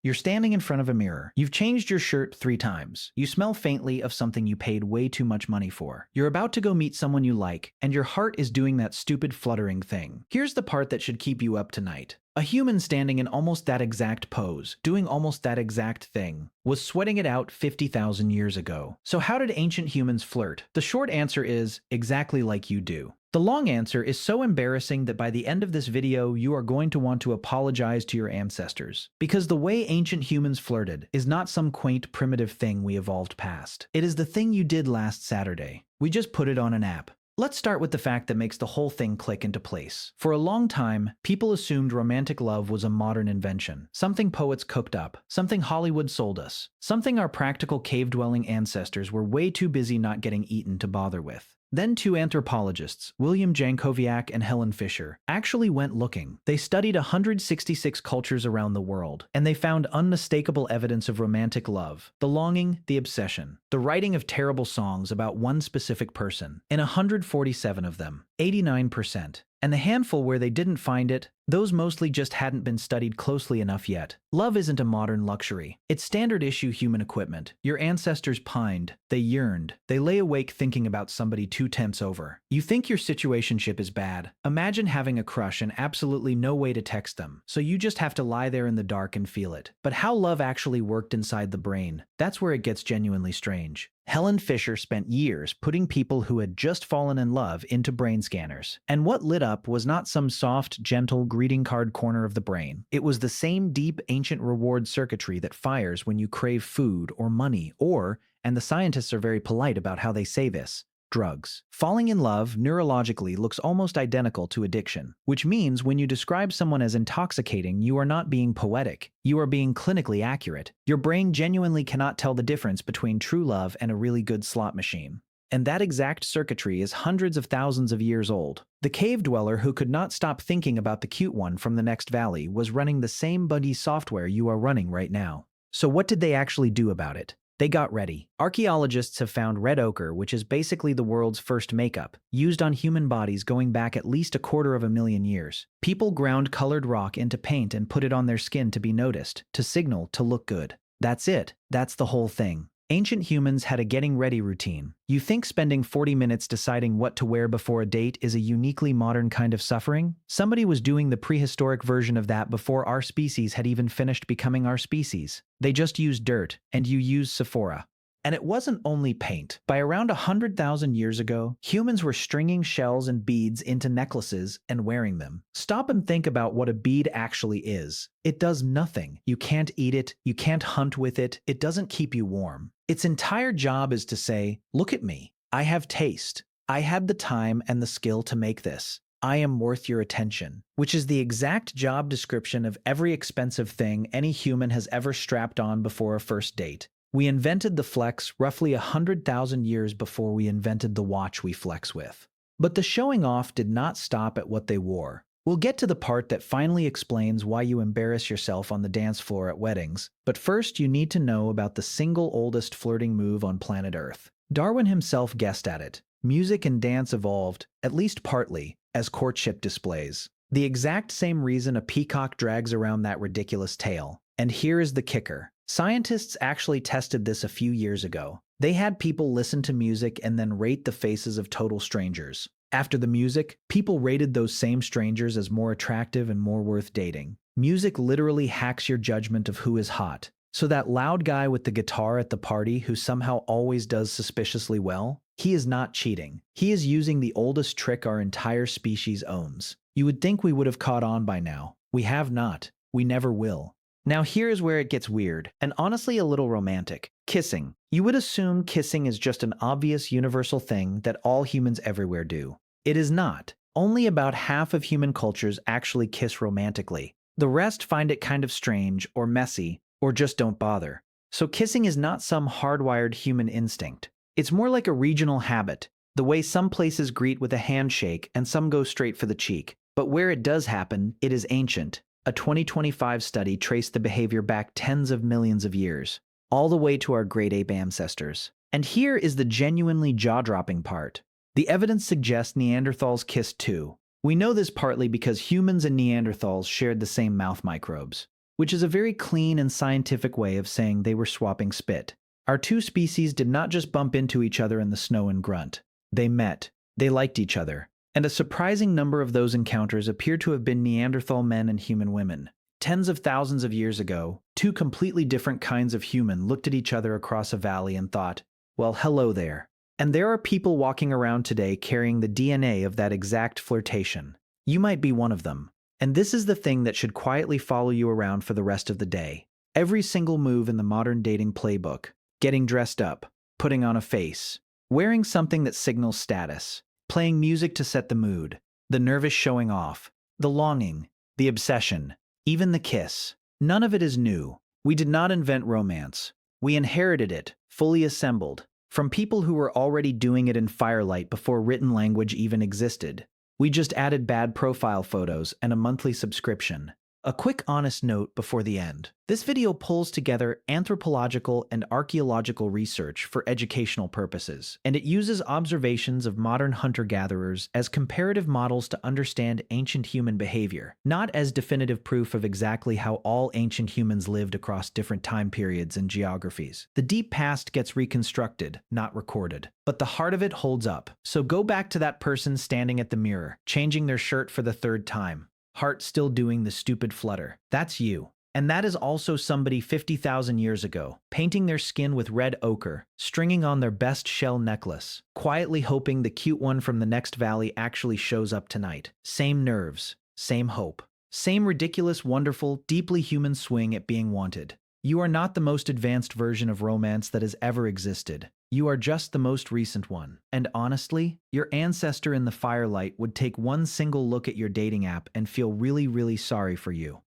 You're standing in front of a mirror. You've changed your shirt 3 times. You smell faintly of something you paid way too much money for. You're about to go meet someone you like, and your heart is doing that stupid fluttering thing. Here's the part that should keep you up tonight. A human standing in almost that exact pose, doing almost that exact thing, was sweating it out 50,000 years ago. So how did ancient humans flirt? The short answer is exactly like you do. The long answer is so embarrassing that by the end of this video, you are going to want to apologize to your ancestors. Because the way ancient humans flirted is not some quaint, primitive thing we evolved past. It is the thing you did last Saturday. We just put it on an app. Let's start with the fact that makes the whole thing click into place. For a long time, people assumed romantic love was a modern invention, something poets cooked up, something Hollywood sold us, something our practical cave-dwelling ancestors were way too busy not getting eaten to bother with. Then 2 anthropologists, William Jankowiak and Helen Fisher, actually went looking. They studied 166 cultures around the world, and they found unmistakable evidence of romantic love, the longing, the obsession, the writing of terrible songs about one specific person. In 147 of them, 89%. And the handful where they didn't find it, those mostly just hadn't been studied closely enough yet. Love isn't a modern luxury. It's standard issue human equipment. Your ancestors pined. They yearned. They lay awake thinking about somebody 2 tenths over. You think your situationship is bad. Imagine having a crush and absolutely no way to text them. So you just have to lie there in the dark and feel it. But how love actually worked inside the brain, that's where it gets genuinely strange. Helen Fisher spent years putting people who had just fallen in love into brain scanners. And what lit up was not some soft, gentle greeting card corner of the brain. It was the same deep, ancient reward circuitry that fires when you crave food or money or, and the scientists are very polite about how they say this, drugs. Falling in love neurologically looks almost identical to addiction, which means when you describe someone as intoxicating, you are not being poetic. You are being clinically accurate. Your brain genuinely cannot tell the difference between true love and a really good slot machine. And that exact circuitry is hundreds of thousands of years old. The cave dweller who could not stop thinking about the cute one from the next valley was running the same buddy software you are running right now. So what did they actually do about it? They got ready. Archaeologists have found red ochre, which is basically the world's first makeup, used on human bodies going back at least 250,000 years. People ground colored rock into paint and put it on their skin to be noticed, to signal, to look good. That's it. That's the whole thing. Ancient humans had a getting ready routine. You think spending 40 minutes deciding what to wear before a date is a uniquely modern kind of suffering? Somebody was doing the prehistoric version of that before our species had even finished becoming our species. They just used dirt, and you used Sephora. And it wasn't only paint. By around 100,000 years ago, humans were stringing shells and beads into necklaces and wearing them. Stop and think about what a bead actually is. It does nothing. You can't eat it. You can't hunt with it. It doesn't keep you warm. Its entire job is to say, look at me. I have taste. I had the time and the skill to make this. I am worth your attention, which is the exact job description of every expensive thing any human has ever strapped on before a first date. We invented the flex roughly 100,000 years before we invented the watch we flex with. But the showing off did not stop at what they wore. We'll get to the part that finally explains why you embarrass yourself on the dance floor at weddings, but first you need to know about the single oldest flirting move on planet Earth. Darwin himself guessed at it. Music and dance evolved, at least partly, as courtship displays. The exact same reason a peacock drags around that ridiculous tail. And here is the kicker. Scientists actually tested this a few years ago. They had people listen to music and then rate the faces of total strangers. After the music, people rated those same strangers as more attractive and more worth dating. Music literally hacks your judgment of who is hot. So that loud guy with the guitar at the party who somehow always does suspiciously well, he is not cheating. He is using the oldest trick our entire species owns. You would think we would have caught on by now. We have not. We never will. Now here is where it gets weird, and honestly a little romantic. Kissing. You would assume kissing is just an obvious universal thing that all humans everywhere do. It is not. Only about half of human cultures actually kiss romantically. The rest find it kind of strange, or messy, or just don't bother. So kissing is not some hardwired human instinct. It's more like a regional habit, the way some places greet with a handshake and some go straight for the cheek. But where it does happen, it is ancient. A 2025 study traced the behavior back tens of millions of years, all the way to our great ape ancestors. And here is the genuinely jaw-dropping part. The evidence suggests Neanderthals kissed too. We know this partly because humans and Neanderthals shared the same mouth microbes. which is a very clean and scientific way of saying they were swapping spit. Our two species did not just bump into each other in the snow and grunt. They met. They liked each other. And a surprising number of those encounters appear to have been Neanderthal men and human women. Tens of thousands of years ago, two completely different kinds of human looked at each other across a valley and thought, well, hello there. And there are people walking around today carrying the DNA of that exact flirtation. You might be one of them. And this is the thing that should quietly follow you around for the rest of the day. Every single move in the modern dating playbook. Getting dressed up, putting on a face, wearing something that signals status, playing music to set the mood, the nervous showing off, the longing, the obsession, even the kiss. None of it is new. We did not invent romance. We inherited it, fully assembled, from people who were already doing it in firelight before written language even existed. We just added bad profile photos and a monthly subscription. A quick honest note before the end. This video pulls together anthropological and archaeological research for educational purposes, and it uses observations of modern hunter-gatherers as comparative models to understand ancient human behavior, not as definitive proof of exactly how all ancient humans lived across different time periods and geographies. The deep past gets reconstructed, not recorded, but the heart of it holds up. So go back to that person standing at the mirror, changing their shirt for the third time. Heart still doing the stupid flutter. That's you. And that is also somebody 50,000 years ago, painting their skin with red ochre, stringing on their best shell necklace, quietly hoping the cute one from the next valley actually shows up tonight. Same nerves, same hope, same ridiculous, wonderful, deeply human swing at being wanted. You are not the most advanced version of romance that has ever existed. You are just the most recent one. And honestly, your ancestor in the firelight would take one single look at your dating app and feel really, really sorry for you.